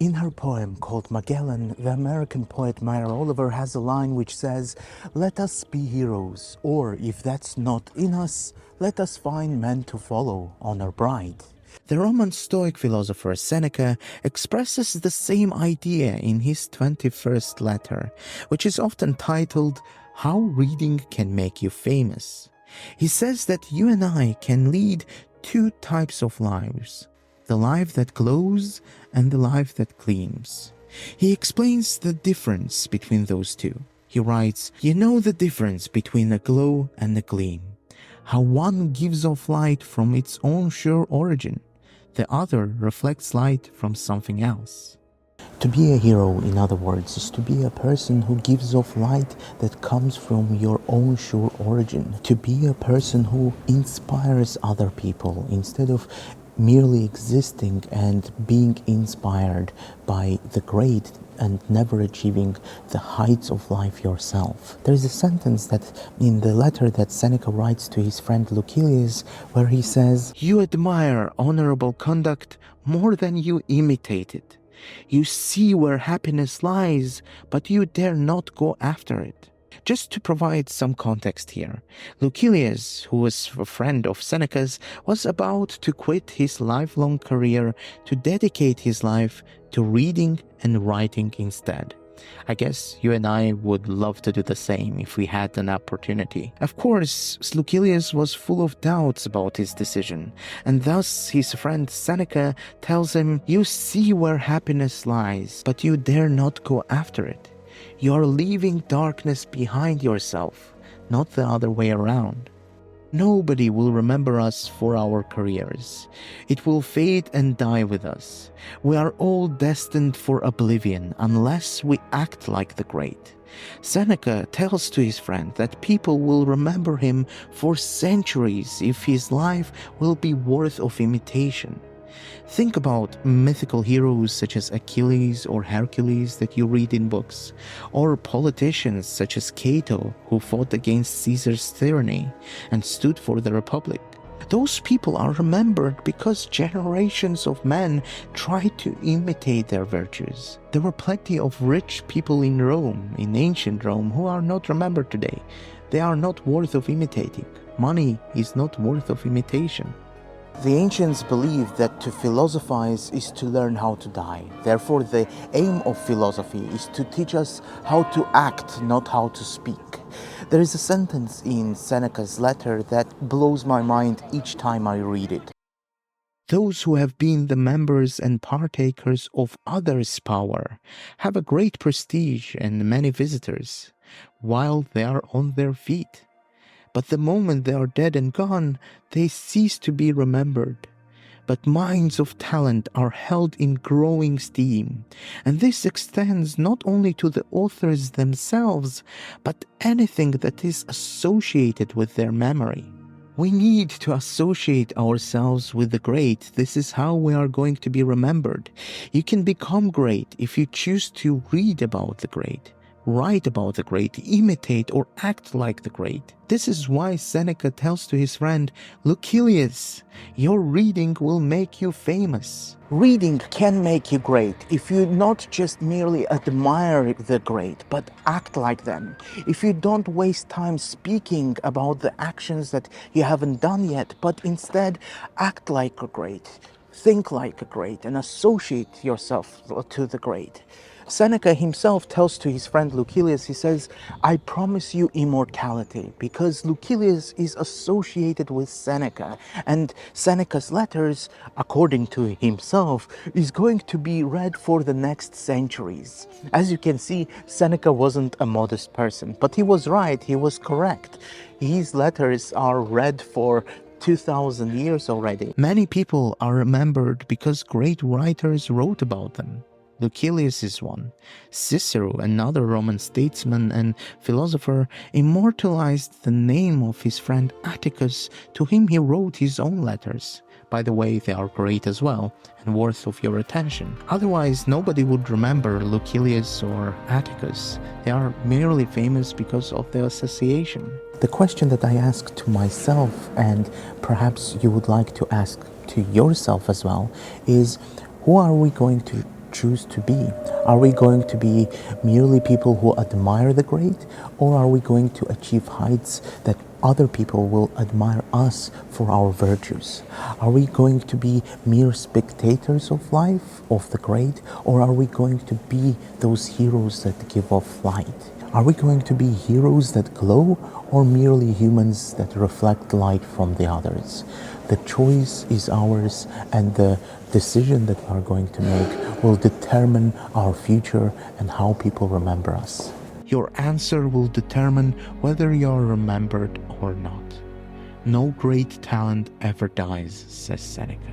In her poem called Magellan, the American poet Myra Oliver has a line which says, "Let us be heroes, or if that's not in us, let us find men to follow on our bride." The Roman Stoic philosopher Seneca expresses the same idea in his 21st letter, which is often titled, "How Reading Can Make You Famous." He says that you and I can lead two types of lives: the life that glows and the life that gleams. He explains the difference between those two. He writes, "You know the difference between a glow and a gleam. How one gives off light from its own sure origin, the other reflects light from something else." To be a hero, in other words, is to be a person who gives off light that comes from your own sure origin. To be a person who inspires other people instead of merely existing and being inspired by the great and never achieving the heights of life yourself. There is a sentence that in the letter that Seneca writes to his friend Lucilius, where he says, "You admire honorable conduct more than you imitate it. You see where happiness lies, but you dare not go after it." Just to provide some context here, Lucilius, who was a friend of Seneca's, was about to quit his lifelong career to dedicate his life to reading and writing instead. I guess you and I would love to do the same if we had an opportunity. Of course, Lucilius was full of doubts about his decision, and thus his friend Seneca tells him, "You see where happiness lies, but you dare not go after it. You are leaving darkness behind yourself, not the other way around. Nobody will remember us for our careers. It will fade and die with us. We are all destined for oblivion unless we act like the great." Seneca tells to his friend that people will remember him for centuries if his life will be worth of imitation. Think about mythical heroes such as Achilles or Hercules that you read in books, or politicians such as Cato, who fought against Caesar's tyranny and stood for the Republic. Those people are remembered because generations of men tried to imitate their virtues. There were plenty of rich people in Rome, in ancient Rome, who are not remembered today. They are not worth of imitating. Money is not worth of imitation. The ancients believed that to philosophize is to learn how to die. Therefore, the aim of philosophy is to teach us how to act, not how to speak. There is a sentence in Seneca's letter that blows my mind each time I read it. "Those who have been the members and partakers of others' power have a great prestige and many visitors, while they are on their feet. But the moment they are dead and gone, they cease to be remembered. But minds of talent are held in growing esteem, and this extends not only to the authors themselves, but anything that is associated with their memory." We need to associate ourselves with the great. This is how we are going to be remembered. You can become great if you choose to read about the great, write about the great, imitate or act like the great. This is why Seneca tells to his friend Lucilius, "Your reading will make you famous." Reading can make you great if you not just merely admire the great, but act like them. If you don't waste time speaking about the actions that you haven't done yet, but instead act like a great, think like a great, and associate yourself to the great. Seneca himself tells to his friend Lucilius, he says, "I promise you immortality," because Lucilius is associated with Seneca, and Seneca's letters, according to himself, is going to be read for the next centuries. As you can see, Seneca wasn't a modest person, but he was right, he was correct. His letters are read for 2,000 years already. Many people are remembered because great writers wrote about them. Lucilius is one. Cicero, another Roman statesman and philosopher, immortalized the name of his friend Atticus, to whom he wrote his own letters. By the way, they are great as well, and worth of your attention. Otherwise, nobody would remember Lucilius or Atticus. They are merely famous because of their association. The question that I ask to myself, and perhaps you would like to ask to yourself as well, is who are we going to choose to be? Are we going to be merely people who admire the great, or are we going to achieve heights that other people will admire us for our virtues? Are we going to be mere spectators of life, of the great, or are we going to be those heroes that give off light? Are we going to be heroes that glow, or merely humans that reflect light from the others? The choice is ours, and the decision that we are going to make will determine our future and how people remember us. Your answer will determine whether you are remembered or not. No great talent ever dies, says Seneca.